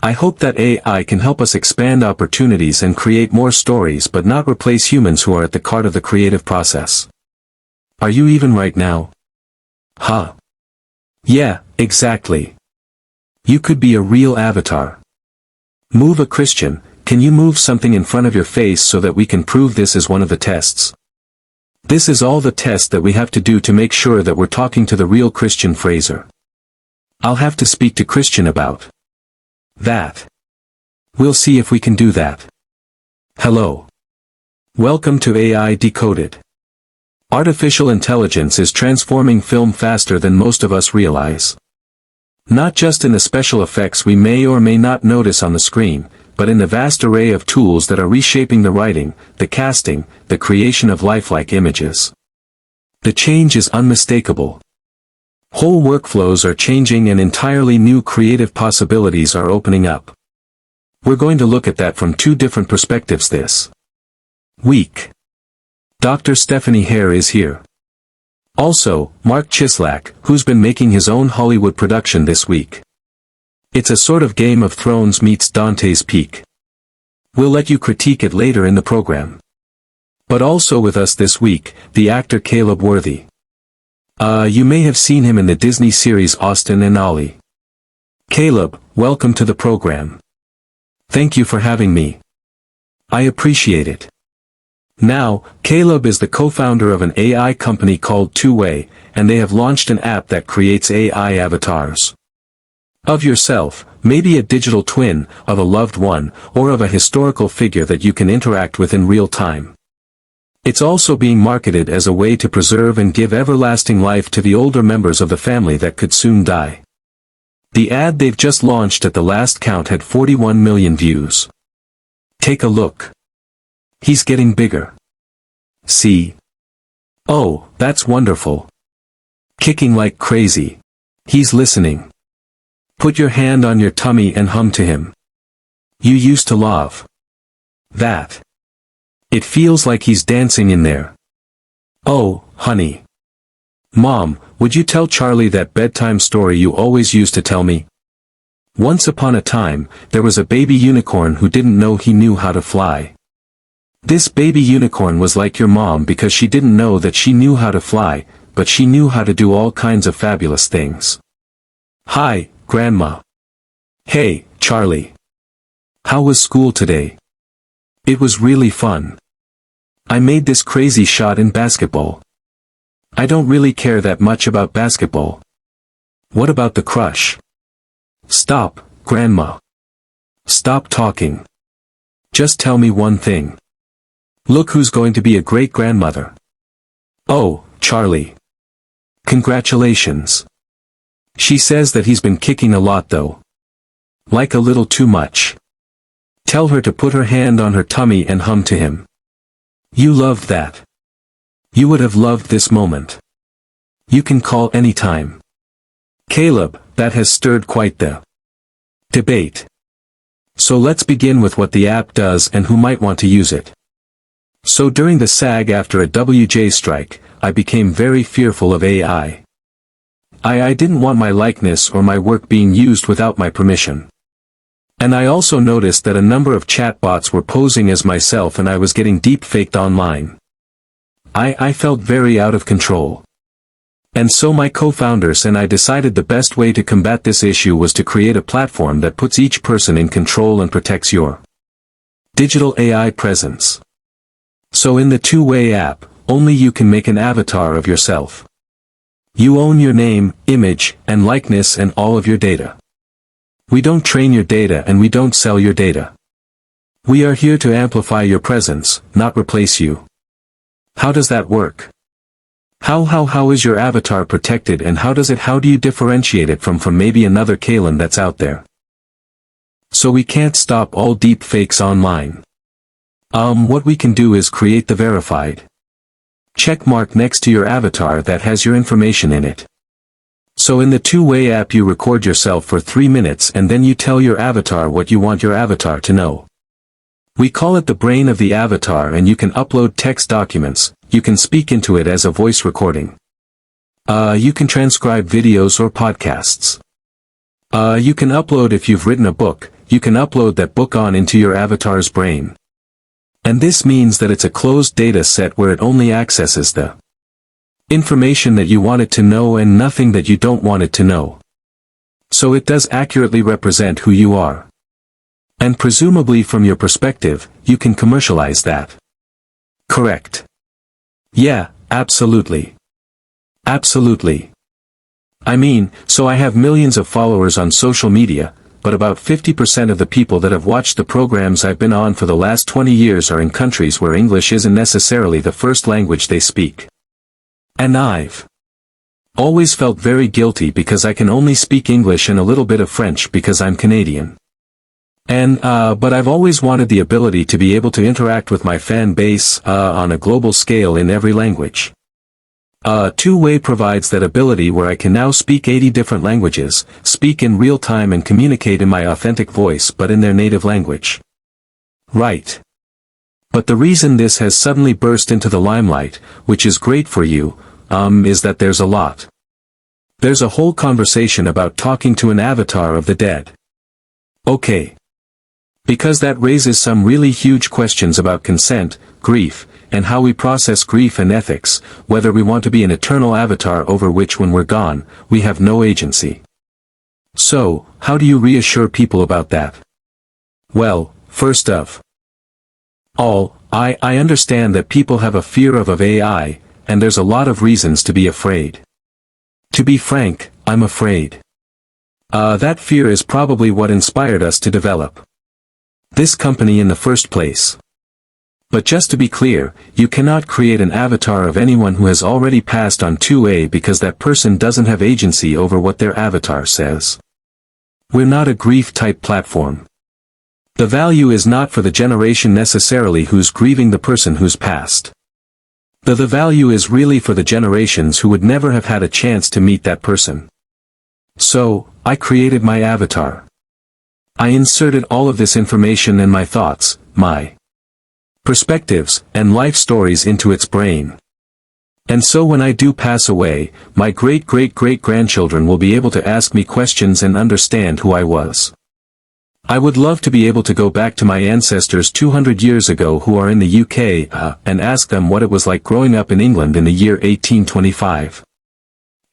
I hope that AI can help us expand opportunities and create more stories but not replace humans who are at the heart of the creative process. Are you even right now? Huh? Yeah, exactly. You could be a real avatar. Move a Christian, can you move something in front of your face so that we can prove this is one of the tests? This is all the test that we have to do to make sure that we're talking to the real Christian Fraser. I'll have to speak to Christian about that. We'll see if we can do that. Hello. Welcome to AI Decoded. Artificial intelligence is transforming film faster than most of us realize. Not just in the special effects we may or may not notice on the screen, but in the vast array of tools that are reshaping the writing, the casting, the creation of lifelike images. The change is unmistakable. Whole workflows are changing and entirely new creative possibilities are opening up. We're going to look at that from two different perspectives this week. Dr. Stephanie Hare is here. Also, Marc Cieslak, who's been making his own Hollywood production this week. It's a sort of Game of Thrones meets Dante's Peak. We'll let you critique it later in the program. But also with us this week, the actor Calum. You may have seen him in the Disney series Austin and Ollie. Calum, welcome to the program. Thank you for having me. I appreciate it. Now, Calum is the co-founder of an AI company called Two-Way, and they have launched an app that creates AI avatars. Of yourself, maybe a digital twin, of a loved one, or of a historical figure that you can interact with in real time. It's also being marketed as a way to preserve and give everlasting life to the older members of the family that could soon die. The ad they've just launched at the last count had 41 million views. Take a look. He's getting bigger. See? Oh, that's wonderful. Kicking like crazy. He's listening. Put your hand on your tummy and hum to him. You used to love that. It feels like he's dancing in there. Oh, honey. Mom, would you tell Charlie that bedtime story you always used to tell me? Once upon a time, there was a baby unicorn who didn't know he knew how to fly. This baby unicorn was like your mom because she didn't know that she knew how to fly, but she knew how to do all kinds of fabulous things. Hi, Grandma. Hey, Charlie. How was school today? It was really fun. I made this crazy shot in basketball. I don't really care that much about basketball. What about the crush? Stop, Grandma. Stop talking. Just tell me one thing. Look who's going to be a great-grandmother. Oh, Charlie. Congratulations. She says that he's been kicking a lot though. Like a little too much. Tell her to put her hand on her tummy and hum to him. You loved that. You would have loved this moment. You can call any time. Calum, that has stirred quite the debate. So let's begin with what the app does and who might want to use it. So during the SAG after a WJ strike, I became very fearful of AI. I didn't want my likeness or my work being used without my permission. And I also noticed that a number of chatbots were posing as myself and I was getting deep-faked online. I felt very out of control. And so my co-founders and I decided the best way to combat this issue was to create a platform that puts each person in control and protects your digital AI presence. So in the Two-Way app, only you can make an avatar of yourself. You own your name, image, and likeness and all of your data. We don't train your data and we don't sell your data. We are here to amplify your presence, not replace you. How does that work? How is your avatar protected and how do you differentiate it from maybe another Calum that's out there? So we can't stop all deep fakes online. What we can do is create the verified check mark next to your avatar that has your information in it. So in the Two-Way app you record yourself for 3 minutes and then you tell your avatar what you want your avatar to know. We call it the brain of the avatar and you can upload text documents, you can speak into it as a voice recording. You can transcribe videos or podcasts. You can upload if you've written a book, you can upload that book on into your avatar's brain. And this means that it's a closed data set where it only accesses the information that you want it to know and nothing that you don't want it to know. So it does accurately represent who you are. And presumably from your perspective, you can commercialize that. Correct. Yeah, absolutely. Absolutely. I mean, so I have millions of followers on social media, but about 50% of the people that have watched the programs I've been on for the last 20 years are in countries where English isn't necessarily the first language they speak. And I've always felt very guilty because I can only speak English and a little bit of French because I'm Canadian. And, but I've always wanted the ability to be able to interact with my fan base, on a global scale in every language. Two-way provides that ability where I can now speak 80 different languages, speak in real time and communicate in my authentic voice but in their native language. Right. But the reason this has suddenly burst into the limelight, which is great for you, is that there's a lot. There's a whole conversation about talking to an avatar of the dead. Okay. Because that raises some really huge questions about consent, grief, and how we process grief and ethics, whether we want to be an eternal avatar over which when we're gone, we have no agency. So, how do you reassure people about that? Well, first of all, I understand that people have a fear of AI, and there's a lot of reasons to be afraid. To be frank, I'm afraid. That fear is probably what inspired us to develop this company in the first place. But just to be clear, you cannot create an avatar of anyone who has already passed on 2A because that person doesn't have agency over what their avatar says. We're not a grief-type platform. The value is not for the generation necessarily who's grieving the person who's passed. The value is really for the generations who would never have had a chance to meet that person. So, I created my avatar. I inserted all of this information and my thoughts, my perspectives, and life stories into its brain. And so when I do pass away, my great-great-great-grandchildren will be able to ask me questions and understand who I was. I would love to be able to go back to my ancestors 200 years ago who are in the UK, and ask them what it was like growing up in England in the year 1825.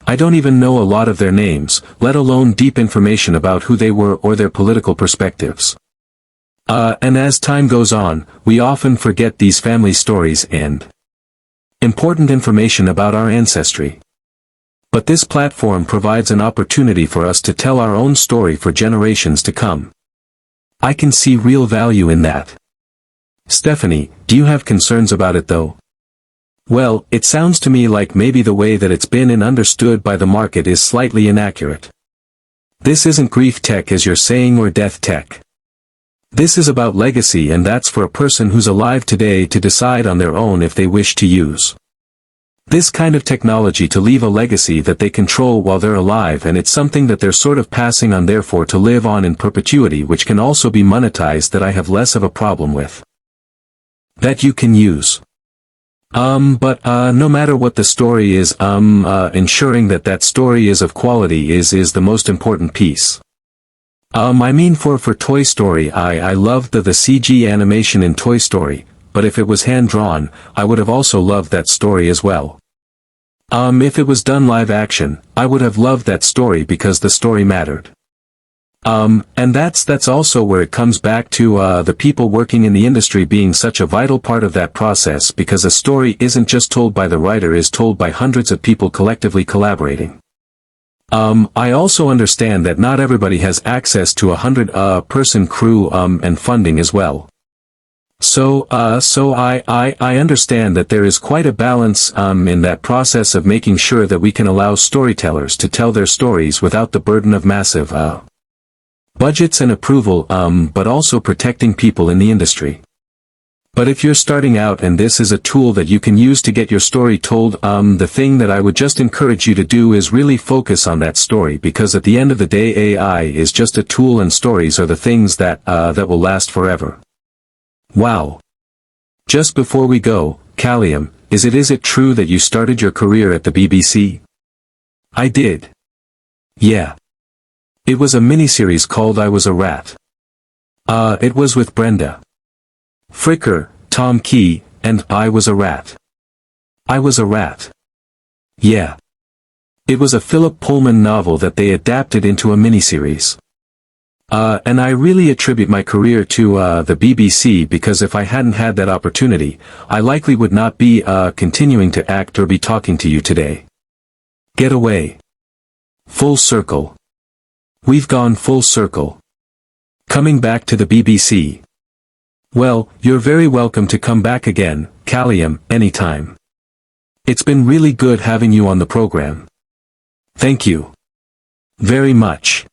I don't even know a lot of their names, let alone deep information about who they were or their political perspectives. And as time goes on, we often forget these family stories and important information about our ancestry. But this platform provides an opportunity for us to tell our own story for generations to come. I can see real value in that. Stephanie, do you have concerns about it though? Well, it sounds to me like maybe the way that it's been and understood by the market is slightly inaccurate. This isn't grief tech as you're saying or death tech. This is about legacy, and that's for a person who's alive today to decide on their own if they wish to use this kind of technology to leave a legacy that they control while they're alive, and it's something that they're sort of passing on therefore to live on in perpetuity, which can also be monetized, that I have less of a problem with. That you can use. But no matter what the story is, ensuring that that story is of quality is the most important piece. I mean for Toy Story, I loved the CG animation in Toy Story, but if it was hand-drawn, I would have also loved that story as well. If it was done live action, I would have loved that story because the story mattered. And that's also where it comes back to the people working in the industry being such a vital part of that process, because a story isn't just told by the writer, is told by hundreds of people collectively collaborating. I also understand that not everybody has access to a 100-person crew and funding as well. So I understand that there is quite a balance in that process of making sure that we can allow storytellers to tell their stories without the burden of massive budgets and approval, but also protecting people in the industry. But if you're starting out and this is a tool that you can use to get your story told, the thing that I would just encourage you to do is really focus on that story, because at the end of the day AI is just a tool and stories are the things that will last forever. Wow. Just before we go, Calum, is it true that you started your career at the BBC? I did. Yeah. It was a miniseries called I Was a Rat. It was with Brenda. Fricker, Tom Key, and I was a rat. I was a rat. Yeah. It was a Philip Pullman novel that they adapted into a miniseries. And I really attribute my career to, the BBC because if I hadn't had that opportunity, I likely would not be, continuing to act or be talking to you today. Get away. Full circle. We've gone full circle. Coming back to the BBC. Well, you're very welcome to come back again, Calum, anytime. It's been really good having you on the program. Thank you. Very much.